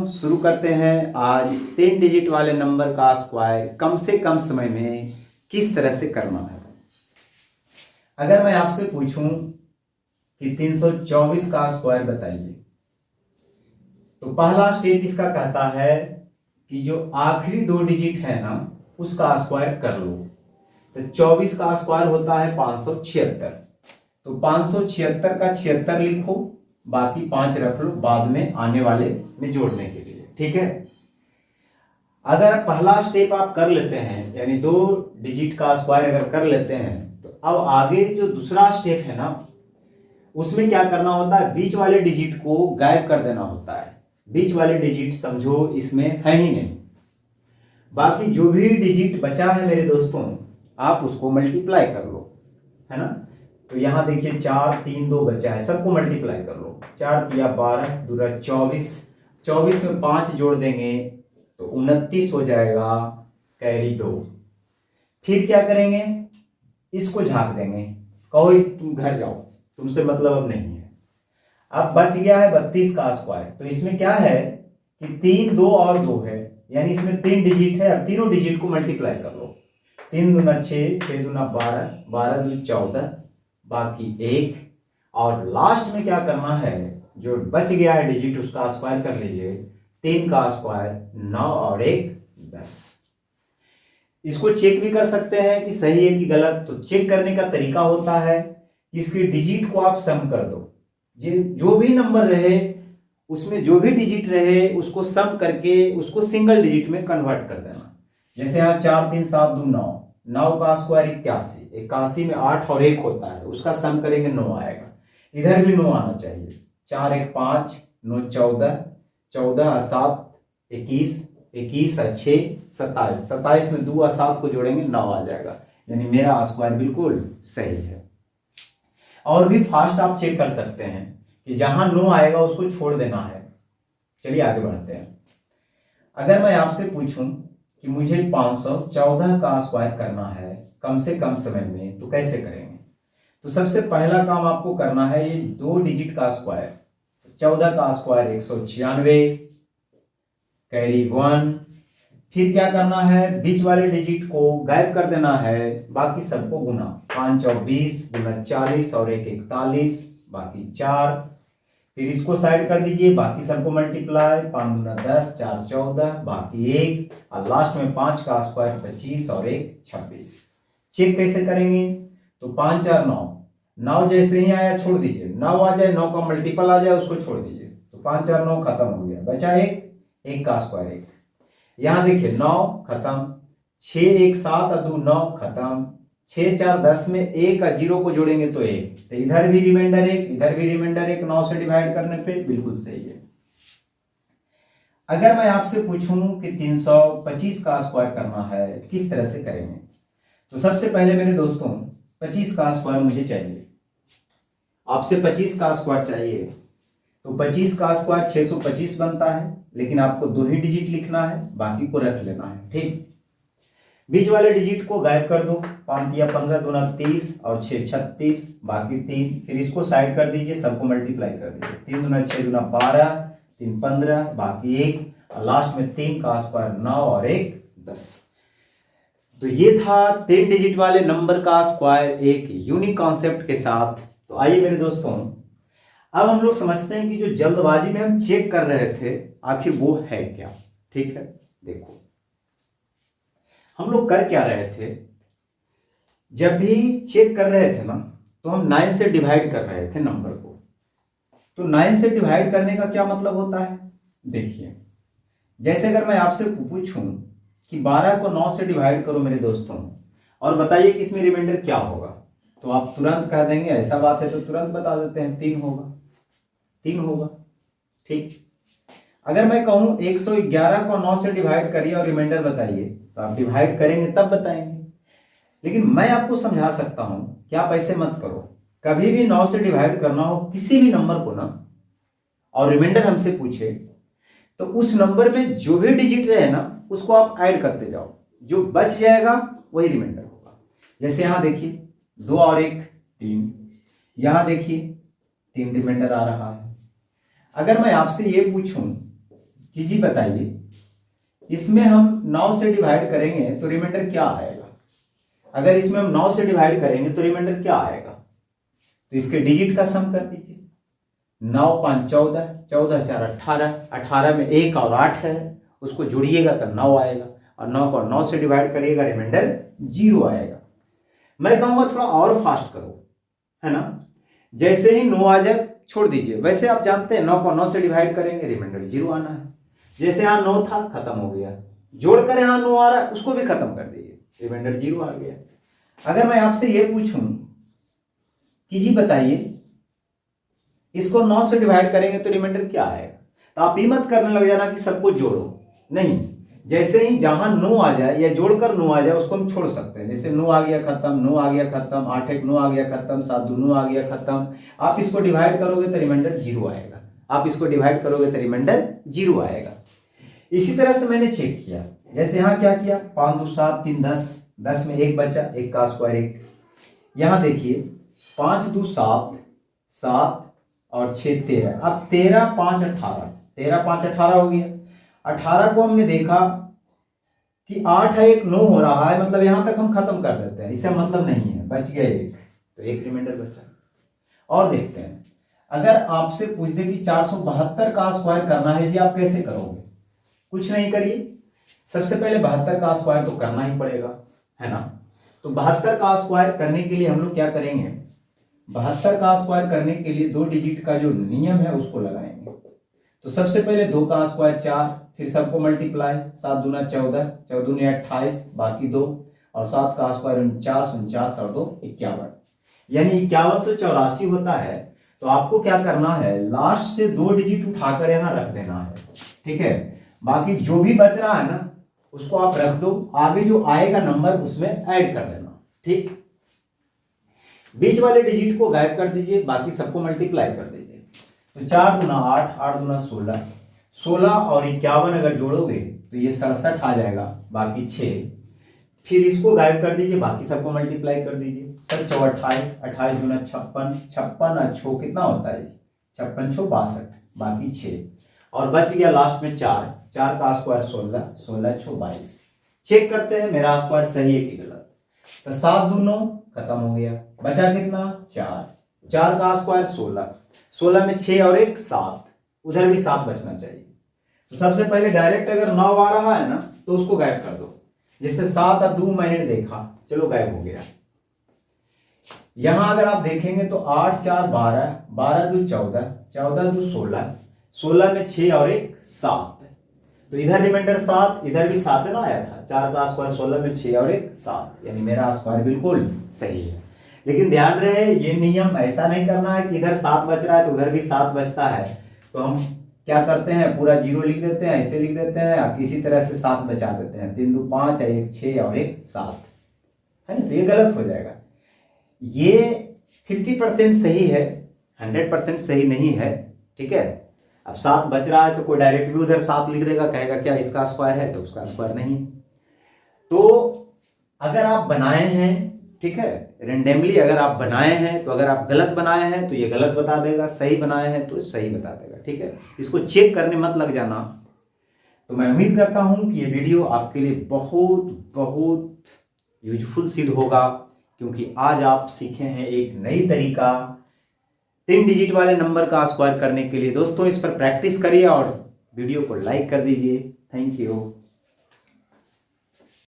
शुरू करते हैं आज 3 डिजिट वाले नंबर का स्क्वायर कम से कम समय में किस तरह से करना है। अगर मैं आपसे पूछूं कि 324 का स्क्वायर बताइए, तो पहला स्टेप इसका कहता है कि जो आखिरी 2 डिजिट है ना उसका स्क्वायर कर लो। तो 24 का स्क्वायर होता है 576, तो 576 का 76 लिखो, बाकी 5 रख लो बाद में आने वाले में जोड़ने के लिए, ठीक है। अगर पहला स्टेप आप कर लेते हैं यानी 2 डिजिट का स्क्वायर अगर कर लेते हैं, तो अब आगे जो दूसरा स्टेप है ना उसमें क्या करना होता है, बीच वाले डिजिट को गायब कर देना होता है। बीच वाले डिजिट समझो इसमें है ही नहीं, बाकी जो भी डिजिट बचा है मेरे दोस्तों आप उसको मल्टीप्लाई कर लो, है ना। तो यहां देखिए 4 3 2 बचा है, सबको मल्टीप्लाई कर लो। 4 तिया 12 दूरा 24, 24 में 5 जोड़ देंगे तो 29 हो जाएगा, कैरी 2। फिर क्या करेंगे, इसको झांक देंगे, कहो तुम घर जाओ, तुमसे मतलब अब नहीं है। अब बच गया है 32 का स्क्वायर। तो इसमें क्या है कि 3 2 और 2 है, यानी इसमें 3 डिजिट है। अब तीनों डिजिट को मल्टीप्लाई कर लो। 3 दूना 6, 6 दूना 12, 12 दूनी 14, बाकी 1। और लास्ट में क्या करना है, जो बच गया है डिजिट उसका स्क्वायर कर लीजिए। 3 का स्क्वायर 9 और 1 10। इसको चेक भी कर सकते हैं कि सही है कि गलत। तो चेक करने का तरीका होता है कि इसके डिजिट को आप सम कर दो। जो भी नंबर रहे उसमें जो भी डिजिट रहे उसको सम करके उसको सिंगल डिजिट में कन्वर्ट कर देना। जैसे यहाँ 4 3 7 2 9, 9 का स्क्वायर 81, 81 में 8 और 1 होता है, उसका सम करेंगे 9 आएगा। इधर भी 9 आना चाहिए। 4 1 5, 9 14, 14 और 7 21, 21 और 6 27, 27 में 2 और 7 को जोड़ेंगे 9 आ जाएगा, यानी मेरा स्क्वायर बिल्कुल सही है। और भी फास्ट आप चेक कर सकते हैं कि जहां 9 आएगा उसको छोड़ देना है। चलिए आगे बढ़ते हैं। अगर मैं आपसे पूछूं कि मुझे 514 का स्क्वायर करना है कम से कम समय में, तो कैसे करेंगे। तो सबसे पहला काम आपको करना है ये 2 डिजिट का स्क्वायर। 14 का स्क्वायर 196, कैरी 1। फिर क्या करना है, बीच वाले डिजिट को गायब कर देना है, बाकी सबको गुना। 5 और 20 गुना 40 और 1 41, बाकी 4। फिर इसको साइड कर दीजिए, बाकी सबको मल्टीप्लाई। 5 गुना 10, 4 14, बाकी 1। और लास्ट में 5 का स्क्वायर 25 और 1 26। चेक कैसे करेंगे, तो 5 4 9, 9 जैसे ही आया छोड़ दीजिए। 9 आ जाए, 9 का मल्टीपल आ जाए उसको छोड़ दीजिए। तो 5 4 9 खत्म हो गया, बचा 1, 1 का स्क्वायर 1। यहां देखिए 9 खत्म, 6 1 7 और 2 9 खत्म, 6 4 10 में 1 और 0 को जोड़ेंगे तो 1। तो इधर भी रिमाइंडर 1, इधर भी रिमाइंडर 1, 9 से डिवाइड करने पे बिल्कुल सही है। अगर मैं आपसे पूछूं कि 325 का स्क्वायर करना है किस तरह से करेंगे, तो सबसे पहले मेरे दोस्तों 25 का स्क्वायर मुझे चाहिए। आपसे 25 का स्क्वायर चाहिए, तो 25 का स्क्वायर 625 बनता है, लेकिन आपको 2 ही डिजिट लिखना है, बाकी को रख लेना है, ठीक। बीच वाले डिजिट को गायब कर दो। 5 या 15 दूना 30 और 6 36, बाकी 3। फिर इसको साइड कर दीजिए, सबको मल्टीप्लाई कर दीजिए। 3 दूना 6 दूना 12, 3 15, बाकी 1। और लास्ट में 3 का स्क्वायर 9 और 1 10। तो ये था 3 डिजिट वाले नंबर का स्क्वायर एक यूनिक कॉन्सेप्ट के साथ। तो आइए मेरे दोस्तों, अब हम लोग समझते हैं कि जो जल्दबाजी में हम चेक कर रहे थे आखिर वो है क्या। ठीक है, देखो हम लोग कर क्या रहे थे, जब भी चेक कर रहे थे ना तो हम 9 से डिवाइड कर रहे थे नंबर को। तो 9 से डिवाइड करने का क्या मतलब होता है, देखिए जैसे अगर मैं आपसे पूछूं कि 12 को 9 से डिवाइड करो मेरे दोस्तों और बताइए कि इसमें रिमाइंडर क्या होगा, तो आप तुरंत कह देंगे ऐसा बात है तो तुरंत बता देते हैं 3 होगा, 3 होगा, ठीक। अगर मैं कहूं 111 को 9 से डिवाइड करिए और रिमाइंडर बताइए, तो आप डिवाइड करेंगे तब बताएंगे। लेकिन मैं आपको समझा सकता हूं कि आप ऐसे मत करो। कभी भी 9 से डिवाइड करना हो किसी भी नंबर को ना और रिमाइंडर हमसे पूछे, तो उस नंबर में जो भी डिजिट रहे ना उसको आप ऐड करते जाओ, जो बच जाएगा वही रिमाइंडर होगा। जैसे यहां देखिए 2 और 1 3, यहां देखिए 3 रिमाइंडर आ रहा है। अगर मैं आपसे ये पूछूं कि जी बताइए इसमें हम 9 से डिवाइड करेंगे तो रिमाइंडर क्या आएगा। अगर इसमें हम 9 से डिवाइड करेंगे तो रिमाइंडर क्या आएगा। तो इसके डिजिट का सम कर दीजिए। 9 5 14, 14 4 18, 18 में 1 और 8 है, उसको जोड़िएगा तो 9 आएगा, और 9 को 9 से डिवाइड करिएगा रिमाइंडर 0 आएगा। मैं कहूँगा थोड़ा और फास्ट करो, है ना। जैसे ही 9 आ जाए छोड़ दीजिए। वैसे आप जानते हैं 9 को 9 से डिवाइड करेंगे रिमाइंडर 0 आना है। जैसे यहाँ 9 था खत्म हो गया, जोड़कर यहाँ 9 आ रहा है उसको भी खत्म कर दीजिए, रिमाइंडर 0 आ गया। अगर मैं आपसे ये पूछूं कि जी बताइए इसको 9 से डिवाइड करेंगे तो रिमाइंडर क्या आएगा, तो आप ही मत करने लग जाना कि सबको जोड़ो, नहीं। जैसे ही जहां 9 आ जाए या जोड़कर 9 आ जाए उसको हम छोड़ सकते हैं। जैसे 9 आ गया खत्म, 9 आ गया खत्म, 8 1 9 आ गया खत्म, 7 2 9 आ गया खत्म। आप इसको डिवाइड करोगे तो रिमाइंडर 0 आएगा, आप इसको डिवाइड करोगे तो रिमाइंडर 0 आएगा। इसी तरह से मैंने चेक किया, जैसे यहाँ क्या किया 5 2 7 3 10, 10 में 1 बचा, 1 का स्क्वायर 1। यहाँ देखिए 5 2 7, 7 और 6 13। अब 13 5 18, 13 5 18 हो गया। 18 को हमने देखा कि 8 है 1 9 हो रहा है, मतलब यहां तक हम खत्म कर देते हैं, इससे मतलब नहीं है, बच गया 1, तो 1 रिमाइंडर बचा। और देखते हैं अगर आपसे पूछ दे कि 472 का स्क्वायर करना है जी, आप कैसे करोगे। कुछ नहीं करिए, सबसे पहले 72 का स्क्वायर तो करना ही पड़ेगा, है ना। तो 72 का स्क्वायर करने के लिए हम लोग क्या करेंगे, 72 का स्क्वायर करने के लिए 2 डिजिट का जो नियम है उसको लगाएंगे। तो सबसे पहले 2 का स्क्वायर 4, फिर सबको मल्टीप्लाई, 7 दूना 14, 14 दूनी 28, बाकी 2, और 7 का स्क्वायर 49, 49 और 2 51, यानी 5184 होता है। तो आपको क्या करना है, लास्ट से 2 डिजिट उठाकर यहां रख देना है, ठीक है। बाकी जो भी बच रहा है ना उसको आप रख दो, आगे जो आएगा नंबर उसमें ऐड कर देना, ठीक। बीच वाले डिजिट को गायब कर दीजिए, बाकी सबको मल्टीप्लाई कर दीजिए। तो 4 दूना 8, 8 दूना 16, 16 और 51 अगर जोड़ोगे तो ये 67 आ जाएगा, बाकी 6, फिर इसको गायब कर दीजिए, बाकी सबको मल्टीप्लाई कर दीजिए। 7 4 28, 28 दूना 56, 56 और 6 कितना होता है, 56 6 62, बाकी 6, और बच गया लास्ट में 4, 4 का स्क्वायर 16, 16 6 22। चेक करते हैं मेरा स्क्वायर सही है कि गलत। तो 7 2 9 खत्म हो गया, बचा कितना 4, 4 का स्क्वायर 16, 16 में 6 और 1 7, उधर भी 7 बचना चाहिए। तो सबसे पहले डायरेक्ट अगर 9 आ रहा है ना तो उसको गायब कर दो, जैसे 7 और 2 मैंने देखा, चलो गायब हो गया। यहां अगर आप देखेंगे तो 8 4 12, 12 2 14, 14 2 16, 16 में 6 और 1 7, तो इधर रिमाइंडर 7, इधर भी 7 ना आया था। 4 का स्क्वायर 16 में 6 और 1 7, यानी मेरा स्क्वायर बिल्कुल सही है। लेकिन ध्यान रहे ये नियम ऐसा नहीं करना है कि इधर 7 बच रहा है तो उधर भी 7 बचता है, तो हम क्या करते हैं पूरा 0 लिख देते हैं, ऐसे लिख देते हैं, किसी तरह से 7 बचा देते हैं। 3 2 5 है, 1 6 और 1 7, है ना, तो ये गलत हो जाएगा। ये 50% सही है, 100% सही नहीं है, ठीक है। अब 7 बच रहा है तो कोई डायरेक्ट भी उधर 7 लिख देगा, कहेगा क्या इसका स्क्वायर है, तो उसका स्क्वायर नहीं। तो अगर आप बनाए हैं, ठीक है, रेंडमली अगर आप बनाए हैं तो अगर आप गलत बनाए हैं तो ये गलत बता देगा, सही बनाए हैं तो सही बता देगा, ठीक है। इसको चेक करने मत लग जाना। तो मैं उम्मीद करता हूं कि ये वीडियो आपके लिए बहुत बहुत यूजफुल सिद्ध होगा, क्योंकि आज आप सीखे हैं एक नई तरीका 3 डिजिट वाले नंबर का स्क्वायर करने के लिए। दोस्तों इस पर प्रैक्टिस करिए और वीडियो को लाइक कर दीजिए। Thank you.